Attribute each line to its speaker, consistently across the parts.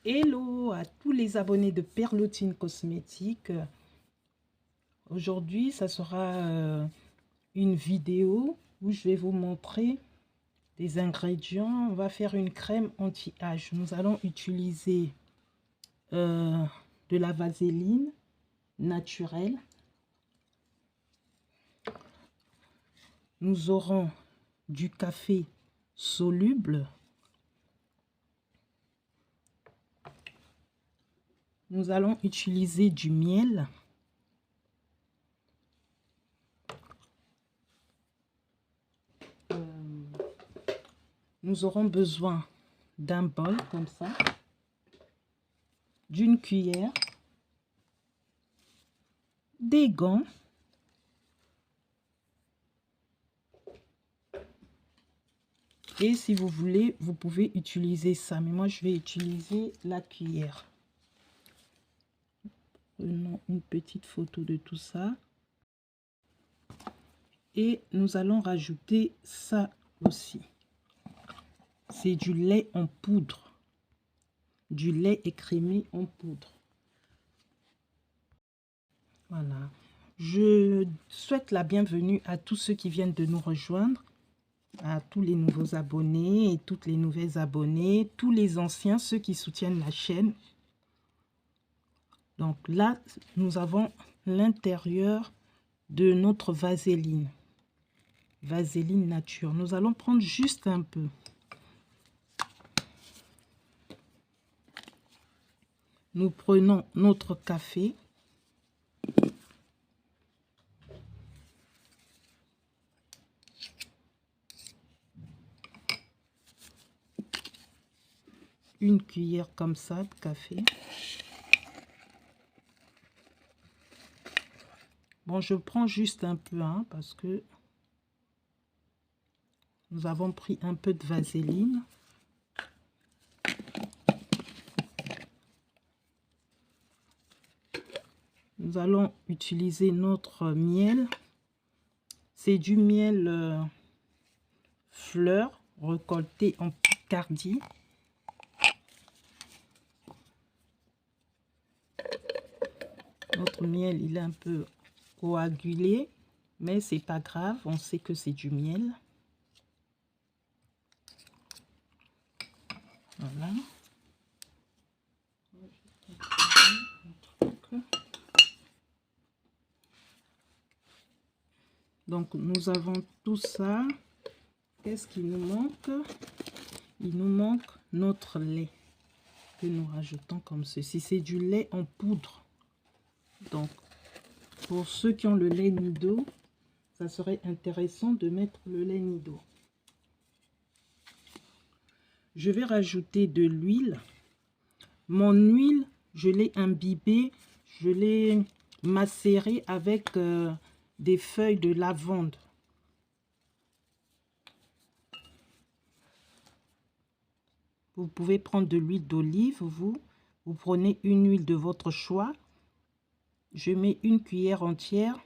Speaker 1: Hello à tous les abonnés de Perlotine Cosmétique. Aujourd'hui, ça sera une vidéo où je vais vous montrer des ingrédients. On va faire une crème anti-âge. Nous allons utiliser de la vaseline naturelle. Nous aurons du café soluble. Nous allons utiliser du miel. Nous aurons besoin d'un bol comme ça, d'une cuillère, des gants, et si vous voulez, vous pouvez utiliser ça, mais moi je vais utiliser la cuillère. Prenons une petite photo de tout ça. Et nous allons rajouter ça aussi. C'est du lait en poudre. Du lait écrémé en poudre. Voilà. Je souhaite la bienvenue à tous ceux qui viennent de nous rejoindre, à tous les nouveaux abonnés et toutes les nouvelles abonnées, tous les anciens, ceux qui soutiennent la chaîne. Donc là, nous avons l'intérieur de notre vaseline. Vaseline nature. Nous allons prendre juste un peu. Nous prenons notre café. Une cuillère comme ça de café. Bon, je prends juste un peu, hein, parce que nous avons pris un peu de vaseline. Nous allons utiliser notre miel. C'est du miel fleur récolté en Picardie. Notre miel, il est un peu coagulé, mais c'est pas grave, on sait que c'est du miel. Voilà. Donc nous avons tout ça. Qu'est-ce qui nous manque? Il nous manque notre lait que nous rajoutons comme ceci. C'est du lait en poudre. Donc pour ceux qui ont le lait Nido, ça serait intéressant de mettre le lait Nido. Je vais rajouter de l'huile. Mon huile, je l'ai imbibée, je l'ai macérée avec des feuilles de lavande. Vous pouvez prendre de l'huile d'olive, vous prenez une huile de votre choix. Je mets une cuillère entière.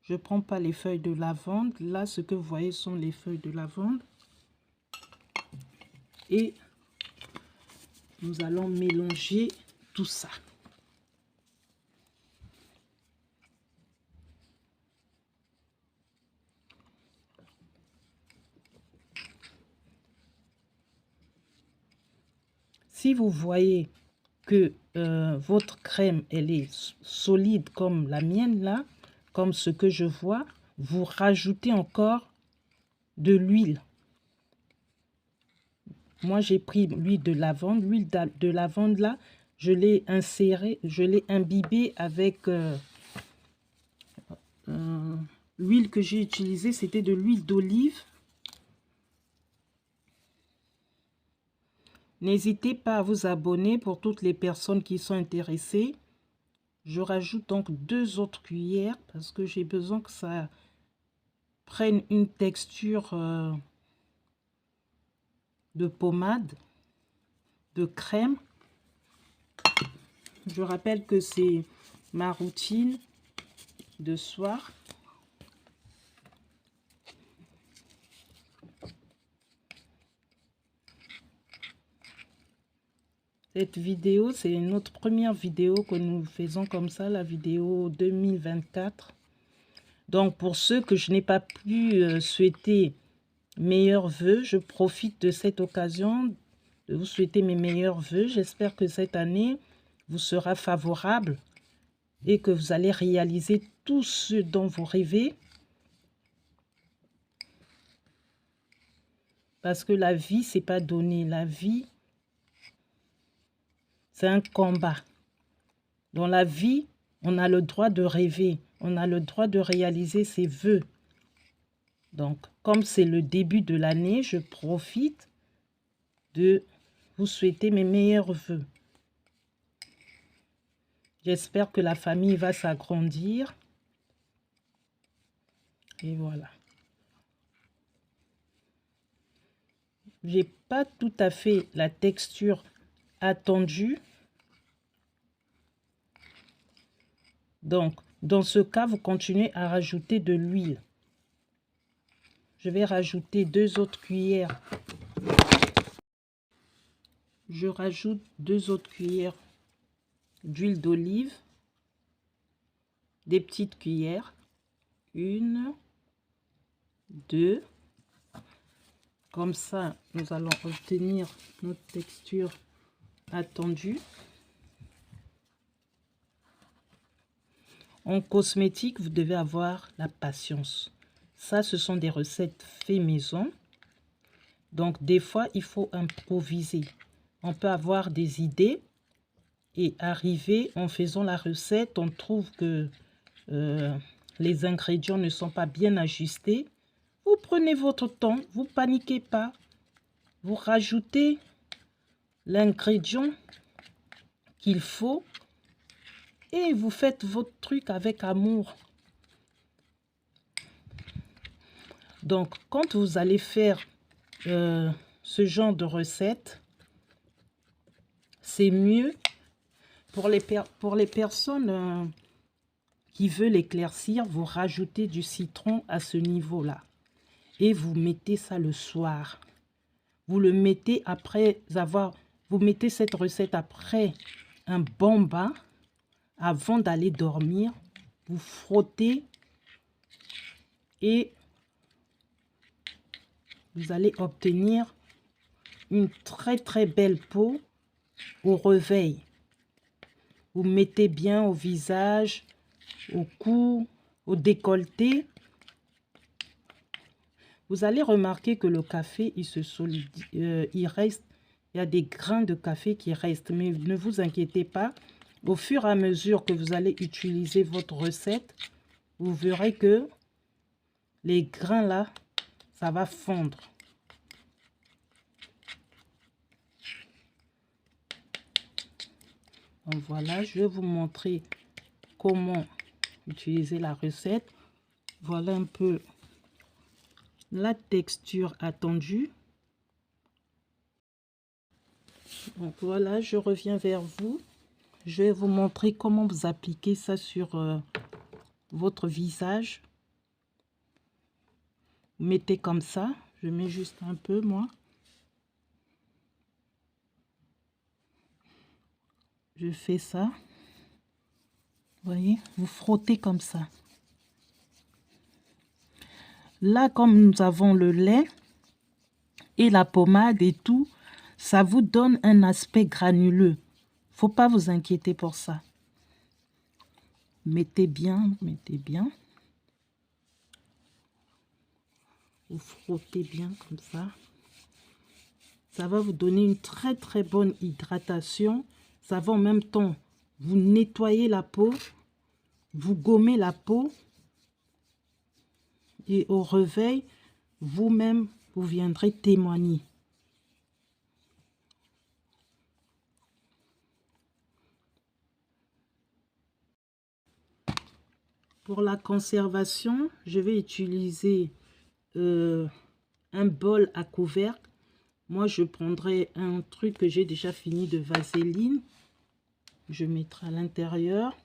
Speaker 1: Je ne prends pas les feuilles de lavande. Là, ce que vous voyez sont les feuilles de lavande. Et nous allons mélanger tout ça. Si vous voyez que votre crème, elle est solide comme la mienne là, comme ce que je vois, vous rajoutez encore de l'huile. Moi, j'ai pris l'huile de lavande. L'huile de lavande là, je l'ai insérée, je l'ai imbibée avec l'huile que j'ai utilisée, c'était de l'huile d'olive. N'hésitez pas à vous abonner pour toutes les personnes qui sont intéressées. Je rajoute donc 2 autres cuillères parce que j'ai besoin que ça prenne une texture de pommade, de crème. Je rappelle que c'est ma routine de soir. Cette vidéo, c'est notre première vidéo que nous faisons comme ça, la vidéo 2024. Donc, pour ceux que je n'ai pas pu souhaiter meilleurs vœux, je profite de cette occasion de vous souhaiter mes meilleurs vœux. J'espère que cette année vous sera favorable et que vous allez réaliser tout ce dont vous rêvez. Parce que la vie, c'est pas donné. La vie, c'est un combat. Dans la vie, on a le droit de rêver. On a le droit de réaliser ses vœux. Donc, comme c'est le début de l'année, je profite de vous souhaiter mes meilleurs vœux. J'espère que la famille va s'agrandir. Et voilà. J'ai pas tout à fait la texture attendue. Donc, dans ce cas, vous continuez à rajouter de l'huile. Je vais rajouter 2 autres cuillères. Je rajoute 2 autres cuillères d'huile d'olive. Des petites cuillères. 1, 2. Comme ça, nous allons obtenir notre texture attendue. En cosmétique, vous devez avoir la patience. Ça, ce sont des recettes fait maison. Donc, des fois, il faut improviser. On peut avoir des idées et arriver en faisant la recette. On trouve que les ingrédients ne sont pas bien ajustés. Vous prenez votre temps, vous paniquez pas. Vous rajoutez l'ingrédient qu'il faut et vous faites votre truc avec amour. Donc, quand vous allez faire ce genre de recette, c'est mieux pour les personnes qui veulent éclaircir, vous rajoutez du citron à ce niveau-là. Et vous mettez ça le soir. Vous le mettez après avoir... Vous mettez cette recette après un bon bain. Avant d'aller dormir, vous frottez. Et vous allez obtenir une très très belle peau au réveil. Vous mettez bien au visage, au cou, au décolleté. Vous allez remarquer que le café, il se solidifie, il reste, il y a des grains de café qui restent. Mais ne vous inquiétez pas, au fur et à mesure que vous allez utiliser votre recette, vous verrez que les grains là, ça va fondre. Donc voilà, je vais vous montrer comment utiliser la recette. Voilà un peu la texture attendue. Donc voilà, je reviens vers vous. Je vais vous montrer comment vous appliquez ça sur votre visage. Vous mettez comme ça. Je mets juste un peu, moi. Je fais ça. Vous voyez, vous frottez comme ça. Là, comme nous avons le lait et la pommade et tout, ça vous donne un aspect granuleux. Faut pas vous inquiéter pour ça. Mettez bien, mettez bien. Vous frottez bien comme ça. Ça va vous donner une très très bonne hydratation. Ça va en même temps vous nettoyer la peau, vous gommer la peau. Et au réveil, vous-même, vous viendrez témoigner. Pour la conservation, je vais utiliser un bol à couvercle. Moi, je prendrai un truc que j'ai déjà fini de vaseline. Je mettrai à l'intérieur.